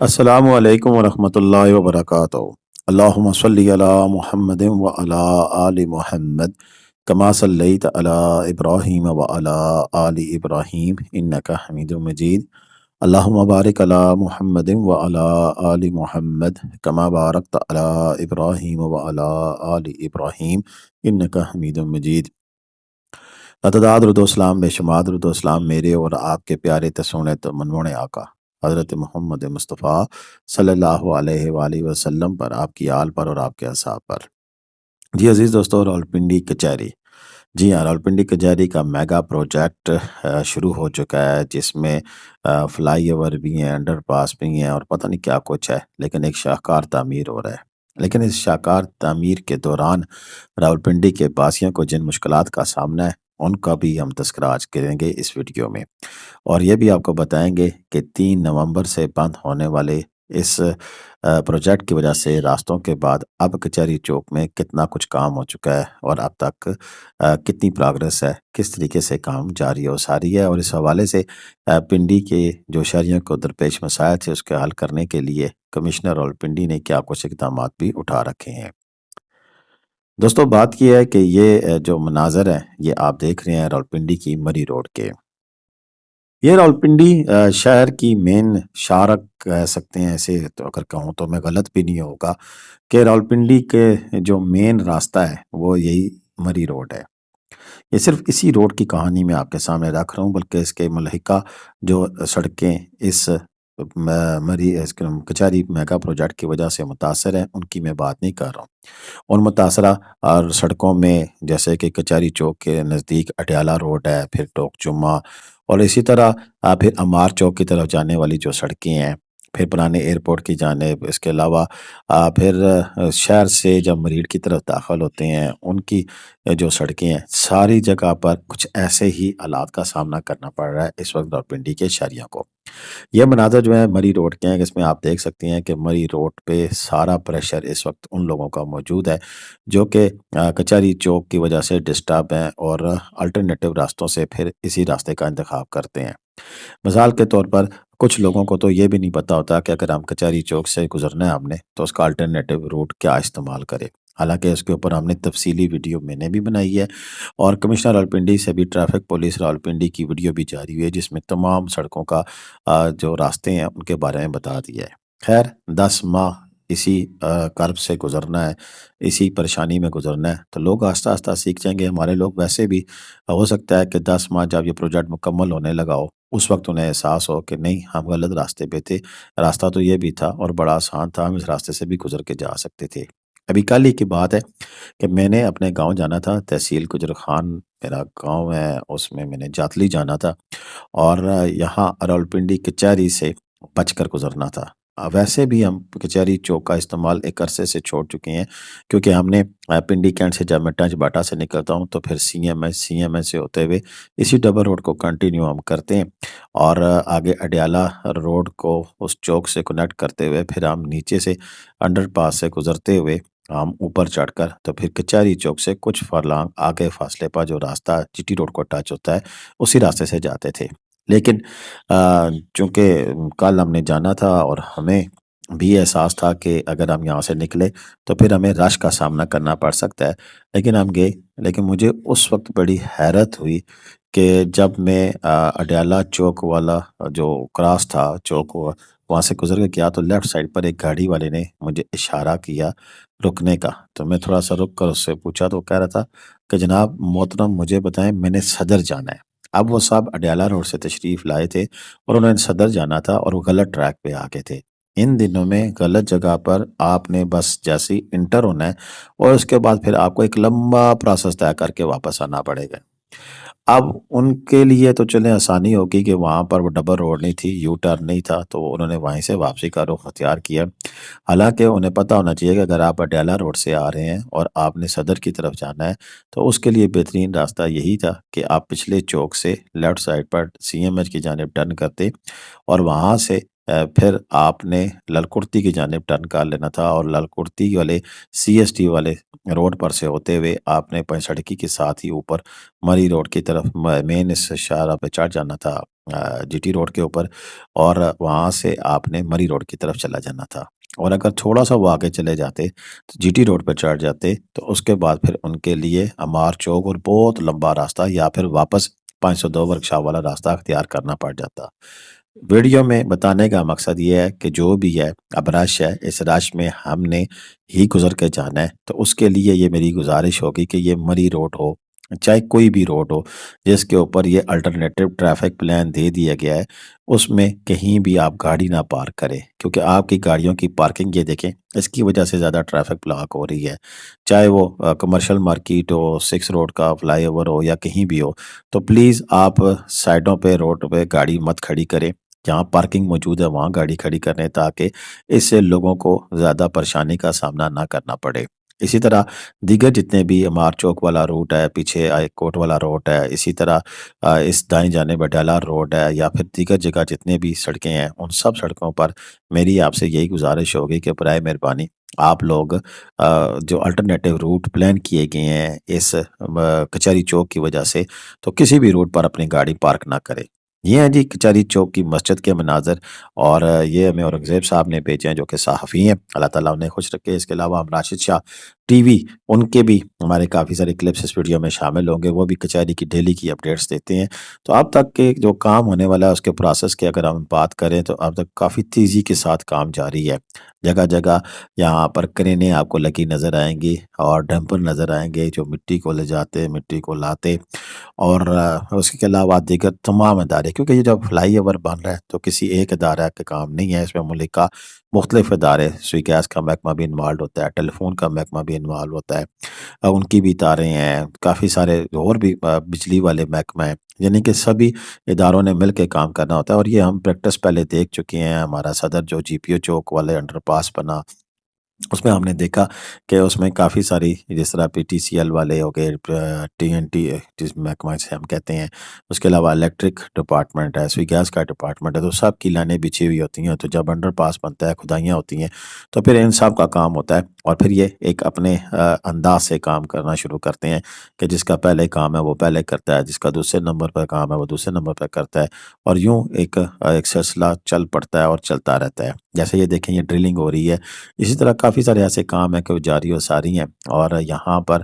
السلام علیکم ورحمۃ اللہ وبرکاتہ۔ اللہم صلی علی محمد وعلی آل محمد کما صلیت علی ابراہیم وعلی آل ابراہیم انک حمید مجید۔ اللہم بارک علی محمد وعلی آل محمد کما بارکت علی ابراہیم وعلی آل ابراہیم انک حمید مجید۔ لتداد درود و اسلام بے شمار درود و اسلام میرے اور آپ کے پیارے تسونت منمونے آقا حضرت محمد مصطفیٰ صلی اللہ علیہ وآلہ وسلم پر، آپ کی آل پر اور آپ کے اصحاب پر۔ جی عزیز دوستو، راولپنڈی کچہری، جی ہاں، راولپنڈی کچہری کا میگا پروجیکٹ شروع ہو چکا ہے، جس میں فلائی اوور بھی ہیں، انڈر پاس بھی ہیں اور پتہ نہیں کیا کچھ ہے، لیکن ایک شاہکار تعمیر ہو رہا ہے۔ لیکن اس شاہکار تعمیر کے دوران راولپنڈی کے باسیوں کو جن مشکلات کا سامنا ہے، ان کا بھی ہم تذکرہ آج کریں گے اس ویڈیو میں، اور یہ بھی آپ کو بتائیں گے کہ 3 نومبر سے بند ہونے والے اس پروجیکٹ کی وجہ سے راستوں کے بعد اب کچہری چوک میں کتنا کچھ کام ہو چکا ہے اور اب تک کتنی پروگرس ہے، کس طریقے سے کام جاری و ساری ہے، اور اس حوالے سے پنڈی کے جو شہریوں کو درپیش مسائل تھے اس کے حل کرنے کے لیے کمشنر راولپنڈی نے کیا کچھ اقدامات بھی اٹھا رکھے ہیں۔ دوستو بات یہ ہے کہ یہ جو مناظر ہے یہ آپ دیکھ رہے ہیں راولپنڈی کی مری روڈ کے۔ یہ راولپنڈی شہر کی مین شارک کہہ سکتے ہیں، ایسے تو اگر کہوں تو میں غلط بھی نہیں ہوگا، کہ راولپنڈی کے جو مین راستہ ہے وہ یہی مری روڈ ہے۔ یہ صرف اسی روڈ کی کہانی میں آپ کے سامنے رکھ رہا ہوں، بلکہ اس کے ملحقہ جو سڑکیں اس کچہری میگا پروجیکٹ کی وجہ سے متاثر ہیں ان کی میں بات نہیں کر رہا ہوں۔ ان متاثرہ اور سڑکوں میں جیسے کہ کچہری چوک کے نزدیک اٹیالہ روڈ ہے، پھر ٹوک جمعہ، اور اسی طرح پھر امار چوک کی طرف جانے والی جو سڑکیں ہیں، پھر پرانے ایئرپورٹ کی جانب، اس کے علاوہ پھر شہر سے جب مریڑ کی طرف داخل ہوتے ہیں ان کی جو سڑکیں ہیں، ساری جگہ پر کچھ ایسے ہی حالات کا سامنا کرنا پڑ رہا ہے اس وقت راولپنڈی کے شہریوں کو۔ یہ مناظر جو ہے مری روڈ کے ہیں، اس میں آپ دیکھ سکتے ہیں کہ مری روڈ پہ سارا پریشر اس وقت ان لوگوں کا موجود ہے جو کہ کچہری چوک کی وجہ سے ڈسٹرب ہیں اور الٹرنیٹو راستوں سے پھر اسی راستے کا انتخاب کرتے ہیں۔ مثال کے طور پر کچھ لوگوں کو تو یہ بھی نہیں پتا ہوتا کہ اگر ہم کچہری چوک سے گزرنا ہے ہم نے تو اس کا الٹرنیٹو روٹ کیا استعمال کرے، حالانکہ اس کے اوپر ہم نے تفصیلی ویڈیو میں نے بھی بنائی ہے، اور کمشنر راولپنڈی سے بھی ٹریفک پولیس راولپنڈی کی ویڈیو بھی جاری ہوئی ہے جس میں تمام سڑکوں کا جو راستے ہیں ان کے بارے میں بتا دیا ہے۔ خیر، 10 ماہ اسی کرب سے گزرنا ہے، اسی پریشانی میں گزرنا ہے، تو لوگ آہستہ آہستہ سیکھ جائیں گے۔ ہمارے لوگ ویسے بھی ہو سکتا ہے کہ 10 ماہ جب یہ پروجیکٹ مکمل ہونے لگا ہو اس وقت انہیں احساس ہو کہ نہیں، ہم غلط راستے پہ تھے، راستہ تو یہ بھی تھا اور بڑا آسان تھا، ہم اس راستے سے بھی گزر کے جا سکتے تھے۔ ابھی کل ہی کی بات ہے کہ میں نے اپنے گاؤں جانا تھا، تحصیل گجر خان میرا گاؤں ہے، اس میں نے جاتلی جانا تھا، اور یہاں راولپنڈی کچہری سے بچ کر گزرنا تھا۔ ویسے بھی ہم کچہری چوک کا استعمال ایک عرصے سے چھوڑ چکے ہیں، کیونکہ ہم نے پنڈی کینٹ سے جب میں ٹنچ باٹا سے نکلتا ہوں تو پھر سی ایم ایس سے ہوتے ہوئے اسی ڈبل روڈ کو کنٹینیو ہم کرتے ہیں، اور آگے اڈیالہ روڈ کو اس چوک سے کنیکٹ کرتے ہوئے پھر ہم نیچے سے انڈر پاس سے گزرتے ہوئے ہم اوپر چڑھ کر تو پھر کچہری چوک سے کچھ فرلانگ آگے فاصلے پر جو راستہ جی ٹی روڈ کو ٹچ ہوتا ہے اسی راستے سے جاتے تھے۔ لیکن چونکہ کل ہم نے جانا تھا اور ہمیں بھی احساس تھا کہ اگر ہم یہاں سے نکلے تو پھر ہمیں رش کا سامنا کرنا پڑ سکتا ہے، لیکن ہم گئے۔ لیکن مجھے اس وقت بڑی حیرت ہوئی کہ جب میں اڈیالہ چوک والا جو کراس تھا چوک وہاں سے گزر کے گیا تو لیفٹ سائڈ پر ایک گاڑی والے نے مجھے اشارہ کیا رکنے کا، تو میں تھوڑا سا رک کر اس سے پوچھا تو وہ کہہ رہا تھا کہ جناب محترم مجھے بتائیں، میں نے صدر جانا ہے۔ اب وہ صاحب اڈیالہ روڈ سے تشریف لائے تھے اور انہوں نے صدر جانا تھا اور وہ غلط ٹریک پہ آ گئے تھے۔ ان دنوں میں غلط جگہ پر آپ نے بس جیسی انٹر ہونا ہے اور اس کے بعد پھر آپ کو ایک لمبا پروسیس طے کر کے واپس آنا پڑے گا۔ اب ان کے لیے تو چلیں آسانی ہوگی کہ وہاں پر وہ ڈبل روڈ نہیں تھی، یو ٹرن نہیں تھا، تو انہوں نے وہیں سے واپسی کا رخ اختیار کیا۔ حالانکہ انہیں پتہ ہونا چاہیے کہ اگر آپ اڈیالہ روڈ سے آ رہے ہیں اور آپ نے صدر کی طرف جانا ہے تو اس کے لیے بہترین راستہ یہی تھا کہ آپ پچھلے چوک سے لیفٹ سائڈ پر سی ایم ایچ کی جانب ٹرن کرتے اور وہاں سے پھر آپ نے للکرتی کی جانب ٹرن کر لینا تھا اور للکرتی والے CST والے روڈ پر سے ہوتے ہوئے آپ نے پنچڑکی کے ساتھ ہی اوپر مری روڈ کی طرف مین اس شاہراہ پہ چڑھ جانا تھا، GT روڈ کے اوپر، اور وہاں سے آپ نے مری روڈ کی طرف چلا جانا تھا۔ اور اگر تھوڑا سا وہ آگے چلے جاتے تو GT روڈ پہ چڑھ جاتے تو اس کے بعد پھر ان کے لیے امار چوک اور بہت لمبا راستہ یا پھر واپس 502 ورکشاپ والا راستہ اختیار کرنا پڑ جاتا۔ ویڈیو میں بتانے کا مقصد یہ ہے کہ جو بھی ہے اب رش ہے، اس رش میں ہم نے ہی گزر کے جانا ہے، تو اس کے لیے یہ میری گزارش ہوگی کہ یہ مری روڈ ہو چاہے کوئی بھی روڈ ہو جس کے اوپر یہ الٹرنیٹو ٹریفک پلان دے دیا گیا ہے، اس میں کہیں بھی آپ گاڑی نہ پارک کریں، کیونکہ آپ کی گاڑیوں کی پارکنگ یہ دیکھیں اس کی وجہ سے زیادہ ٹریفک بلاک ہو رہی ہے، چاہے وہ کمرشل مارکیٹ ہو، 6 روڈ کا فلائی اوور ہو یا کہیں بھی ہو۔ تو پلیز آپ سائڈوں پہ روڈ پہ گاڑی مت کھڑی کریں، جہاں پارکنگ موجود ہے وہاں گاڑی کھڑی کریں تاکہ اس سے لوگوں کو زیادہ پریشانی کا سامنا نہ کرنا پڑے۔ اسی طرح دیگر جتنے بھی امار چوک والا روٹ ہے، پیچھے ہائی کورٹ والا روٹ ہے، اسی طرح اس دائیں جانب ڈیلار روڈ ہے یا پھر دیگر جگہ جتنے بھی سڑکیں ہیں، ان سب سڑکوں پر میری آپ سے یہی گزارش ہوگی کہ برائے مہربانی آپ لوگ جو الٹرنیٹو روٹ پلان کیے گئے ہیں اس کچہری چوک کی وجہ سے، تو کسی بھی روٹ پر اپنی گاڑی پارک نہ کرے۔ یہ ہیں جی کچہری چوک کی مسجد کے مناظر، اور یہ ہمیں اورنگزیب صاحب نے بھیجے ہیں جو کہ صحافی ہیں، اللہ تعالیٰ انہیں خوش رکھے۔ اس کے علاوہ ہم راشد شاہ TV، ان کے بھی ہمارے کافی سارے کلپس اس ویڈیو میں شامل ہوں گے، وہ بھی کچہری کی ڈیلی کی اپڈیٹس دیتے ہیں۔ تو اب تک کے جو کام ہونے والا ہے اس کے پروسیس کی اگر ہم بات کریں تو اب تک کافی تیزی کے ساتھ کام جاری ہے۔ جگہ جگہ یہاں پر کرینیں آپ کو لگی نظر آئیں گی اور ڈمپر نظر آئیں گے جو مٹی کو لے جاتے، مٹی کو لاتے، اور اس کے علاوہ دیگر تمام ادارے، کیونکہ یہ جب فلائی اوور بن رہا ہے تو کسی ایک ادارہ کا کام نہیں ہے، اس میں ملک کا مختلف ادارے، سوئی گیس کا محکمہ بھی انوالو ہوتا ہے، ٹیلی فون کا محکمہ بھی انوالو ہوتا ہے، ان کی بھی تاریں ہیں، کافی سارے اور بھی بجلی والے محکمہ ہیں، یعنی کہ سبھی اداروں نے مل کے کام کرنا ہوتا ہے۔ اور یہ ہم پریکٹس پہلے دیکھ چکے ہیں، ہمارا صدر جو GPO چوک والے انڈر پاس بنا، اس میں ہم نے دیکھا کہ اس میں کافی ساری جس طرح PTCL والے ہو گئے، TNT جس محکمہ سے ہم کہتے ہیں، اس کے علاوہ الیکٹرک ڈپارٹمنٹ ہے، سوئی گیس کا ڈپارٹمنٹ ہے، تو سب کی لائنیں بچھی ہوئی ہوتی ہیں۔ تو جب انڈر پاس بنتا ہے، کھدائیاں ہوتی ہیں، تو پھر ان سب کا کام ہوتا ہے، اور پھر یہ ایک اپنے انداز سے کام کرنا شروع کرتے ہیں کہ جس کا پہلے کام ہے وہ پہلے کرتا ہے، جس کا دوسرے نمبر پر کام ہے وہ دوسرے نمبر پر کرتا ہے، اور یوں ایک سلسلہ چل پڑتا ہے اور چلتا رہتا ہے۔ جیسے یہ دیکھیں، یہ ڈرلنگ ہو رہی ہے، اسی طرح کافی سارے ایسے کام ہیں کہ وہ جاری و ساری ہیں، اور یہاں پر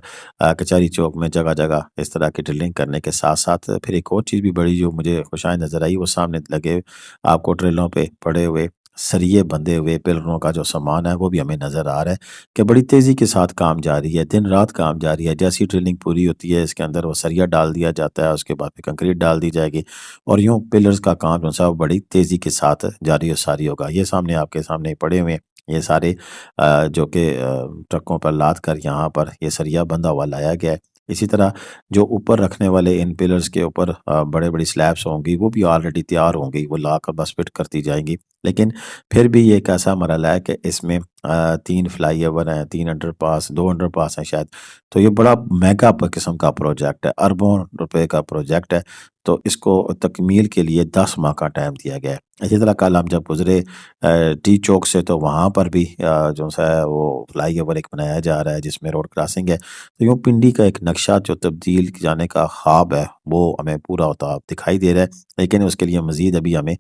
کچہری چوک میں جگہ جگہ اس طرح کی ڈرلنگ کرنے کے ساتھ ساتھ پھر ایک اور چیز بھی بڑی جو مجھے خوشائند نظر آئی، وہ سامنے لگے آپ کو ٹریلوں پہ پڑے ہوئے سریے بندھے ہوئے پلروں کا جو سامان ہے وہ بھی ہمیں نظر آ رہا ہے کہ بڑی تیزی کے ساتھ کام جاری ہے، دن رات کام جاری ہے۔ جیسی ڈرلنگ پوری ہوتی ہے اس کے اندر وہ سریا ڈال دیا جاتا ہے، اس کے بعد پھر کنکریٹ ڈال دی جائے گی، اور یوں پلرز کا کام جو ہے وہ بڑی تیزی کے ساتھ جاری و ساری ہوگا۔ یہ سامنے آپ کے سامنے پڑے ہوئے ہیں، یہ سارے جو کہ ٹرکوں پر لاد کر یہاں پر یہ سریا بندھا ہوا لایا گیا ہے۔ اسی طرح جو اوپر رکھنے والے ان پلرز کے اوپر بڑے بڑی سلیبس ہوں گی، وہ بھی آلریڈی تیار ہوں گی، وہ لا کر بس فٹ کرتی جائیں گی، لیکن پھر بھی یہ ایک ایسا مرحلہ ہے کہ اس میں 3 فلائی اوور ہیں، 3 انڈر پاس، 2 انڈر پاس ہیں شاید، تو یہ بڑا میگا قسم کا پروجیکٹ ہے، اربوں روپے کا پروجیکٹ ہے، تو اس کو تکمیل کے لیے 10 ماہ کا ٹائم دیا گیا ہے۔ اسی طرح کل ہم جب گزرے ٹی چوک سے تو وہاں پر بھی جو ہے وہ فلائی اوور ایک بنایا جا رہا ہے جس میں روڈ کراسنگ ہے، تو یوں پنڈی کا ایک نقشہ جو تبدیل جانے کا خواب ہے وہ ہمیں پورا ہوتا دکھائی دے رہا ہے، لیکن اس کے لیے مزید ابھی ہمیں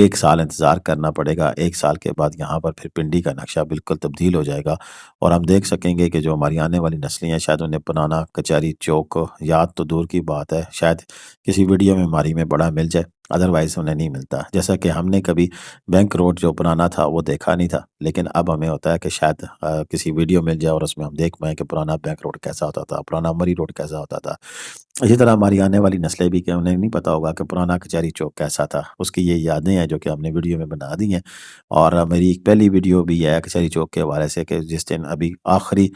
1 سال انتظار کرنا پڑے گا۔ 1 سال کے بعد یہاں پر پھر پنڈی کا نقشہ بالکل تبدیل ہو جائے گا، اور ہم دیکھ سکیں گے کہ جو ہماری آنے والی نسلیں ہیں شاید انہیں پرانا کچہری چوک یاد تو دور کی بات ہے، شاید کسی ویڈیو میں ہماری میں بڑا مل جائے، ادروائز انہیں نہیں ملتا، جیسا کہ ہم نے کبھی بینک روڈ جو پرانا تھا وہ دیکھا نہیں تھا، لیکن اب ہمیں ہوتا ہے کہ شاید کسی ویڈیو مل جائے اور اس میں ہم دیکھ پائیں کہ پرانا بینک روڈ کیسا ہوتا تھا، پرانا مری روڈ کیسا ہوتا تھا۔ اسی طرح ہماری آنے والی نسلیں بھی کہ انہیں نہیں پتا ہوگا کہ پرانا کچہری چوک کیسا تھا، اس کی یہ یادیں ہیں جو کہ ہم نے ویڈیو میں بنا دی ہیں۔ اور میری ایک پہلی ویڈیو بھی ہے کچہری چوک کے حوالے سے کہ جس دن ابھی آخری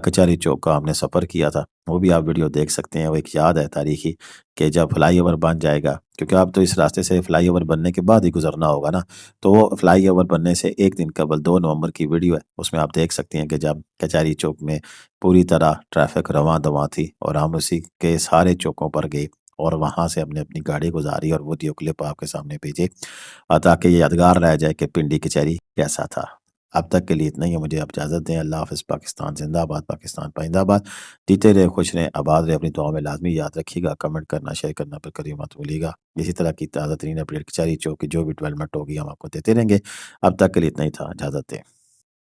کچہری چوک کا ہم نے سفر کیا تھا، وہ بھی آپ ویڈیو دیکھ سکتے ہیں، وہ ایک یاد ہے تاریخی کہ جب فلائی اوور بن جائے گا، کیونکہ اب تو اس راستے سے فلائی اوور بننے کے بعد ہی گزرنا ہوگا نا، تو وہ فلائی اوور بننے سے ایک دن قبل 2 نومبر کی ویڈیو ہے، اس میں آپ دیکھ سکتے ہیں کہ جب کچہری چوک میں پوری طرح ٹریفک رواں دواں تھی اور ہم اسی کے سارے چوکوں پر گئے اور وہاں سے ہم نے اپنی گاڑی گزاری اور وہ ویڈیو کلپ آپ کے سامنے بھیجے تاکہ یہ یادگار رہ جائے کہ پنڈی کچہری کیسا تھا۔ اب تک کے لیے اتنا ہی ہے، مجھے اب اجازت دیں۔ اللہ حافظ۔ پاکستان زندہ آباد، پاکستان پائندہ آباد۔ جیتے رہے، خوش رہیں، آباد رہے، اپنی دعاؤں میں لازمی یاد رکھیے گا، کمنٹ کرنا، شیئر کرنا پر کبھی مت بھولیے گا۔ اسی طرح کی تازہ ترین اپڈیٹ کچہری چوک کی جو بھی ڈیولپمنٹ ہوگی ہم آپ کو دیتے رہیں گے۔ اب تک کے لیے اتنا ہی تھا، اجازت دیں۔